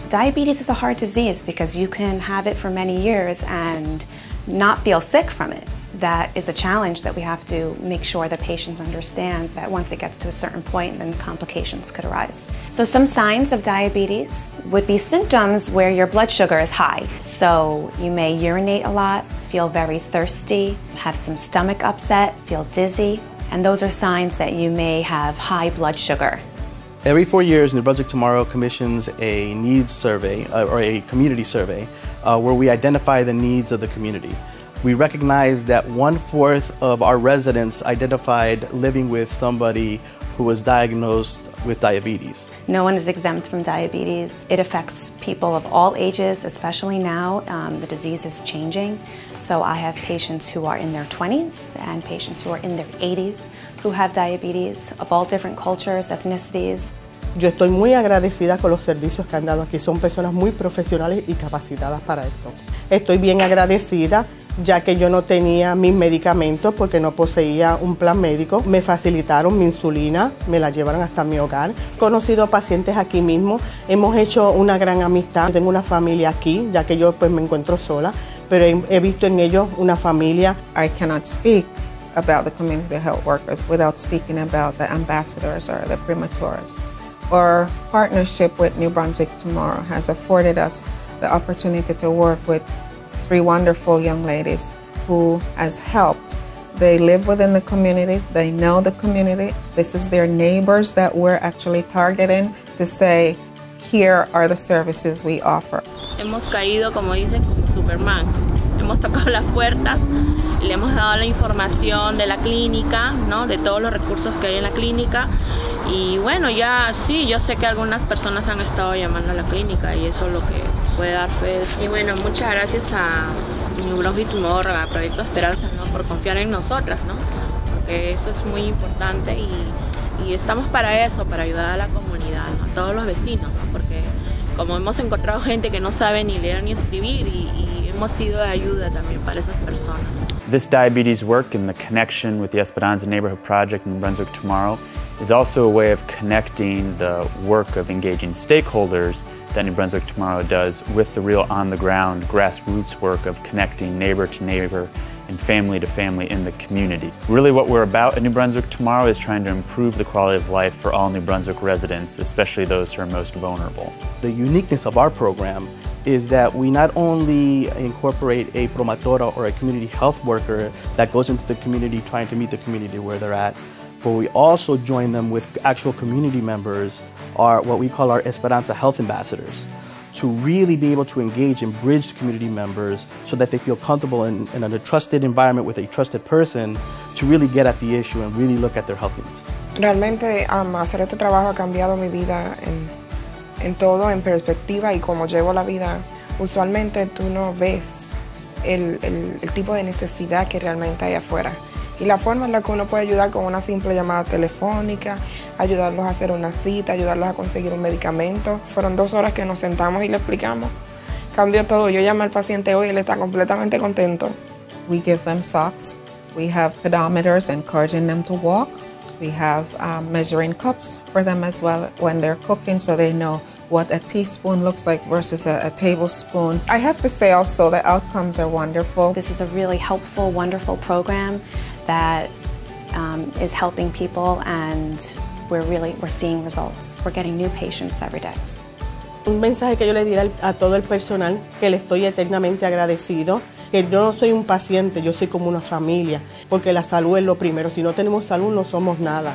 Diabetes is a hard disease because you can have it for many years and not feel sick from it. That is a challenge that we have to make sure the patient understands that once it gets to a certain point, then complications could arise. So some signs of diabetes would be symptoms where your blood sugar is high. So you may urinate a lot, feel very thirsty, have some stomach upset, feel dizzy, and those are signs that you may have high blood sugar. Every 4 years, New Brunswick Tomorrow commissions a needs survey, or a community survey, where we identify the needs of the community. We recognize that 1/4 of our residents identified living with somebody who was diagnosed with diabetes. No one is exempt from diabetes. It affects people of all ages, especially now. The disease is changing. So I have patients who are in their 20s and patients who are in their 80s who have diabetes of all different cultures, ethnicities. Yo estoy muy agradecida con los servicios que han dado aquí. Son personas muy profesionales y capacitadas para esto. Estoy bien agradecida, ya que yo no tenía mis medicamentos porque no poseía un plan médico. Me facilitaron mi insulina, me la llevaron hasta mi hogar. He conocido pacientes aquí mismo, hemos hecho una gran amistad. Tengo una familia aquí, ya que yo pues me encuentro sola, pero he visto en ellos una familia. I cannot speak about the community health workers without speaking about the ambassadors or the promoters. Our partnership with New Brunswick Tomorrow has afforded us the opportunity to work with 3 wonderful young ladies who has helped. They live within the community, they know the community. This is their neighbors that we're actually targeting to say, here are the services we offer. Hemos caído, como dicen, como Superman. Hemos tocado las puertas, le hemos dado la información de la clínica, ¿no? De todos los recursos que hay en la clínica. Y bueno, ya sí, yo sé que algunas personas han estado llamando a la clínica y eso es lo que puede dar fe. Y bueno, muchas gracias a New Brunswick Tomorrow, a Proyecto Esperanza, ¿no? Por confiar en nosotras, ¿no? Porque eso es muy importante y estamos para eso, para ayudar a la comunidad, ¿no? A todos los vecinos, ¿no? Porque como hemos encontrado gente que no sabe ni leer ni escribir y hemos sido de ayuda también para esas personas. This diabetes work and the connection with the Esperanza Neighborhood Project in Brunswick Tomorrow is also a way of connecting the work of engaging stakeholders that New Brunswick Tomorrow does with the real on-the-ground grassroots work of connecting neighbor to neighbor and family to family in the community. Really what we're about at New Brunswick Tomorrow is trying to improve the quality of life for all New Brunswick residents, especially those who are most vulnerable. The uniqueness of our program is that we not only incorporate a promotora or a community health worker that goes into the community trying to meet the community where they're at, but we also join them with actual community members, or what we call our Esperanza Health Ambassadors, to really be able to engage and bridge community members so that they feel comfortable in a trusted environment with a trusted person to really get at the issue and really look at their health needs. Realmente hacer este trabajo ha cambiado mi vida en todo, en perspectiva y como llevo la vida. Usualmente tú no ves el tipo de necesidad que realmente hay afuera. Y la forma en la que uno puede ayudar con una simple llamada telefónica, ayudarlos a hacer una cita, ayudarlos a conseguir un medicamento. Fueron 2 horas que nos sentamos y le explicamos. Cambió todo. Yo llamé al paciente hoy y él está completamente contento. We give them socks. We have pedometers encouraging them to walk. We have measuring cups for them as well when they're cooking so they know what a teaspoon looks like versus a tablespoon. I have to say also the outcomes are wonderful. This is a really helpful, wonderful program that is helping people, and we're seeing results. We're getting new patients every day. Un mensaje que yo le diré a todo el personal, que le estoy eternamente agradecido, que yo no soy un paciente, yo soy como una familia, porque la salud es lo primero. Si no tenemos salud, no somos nada.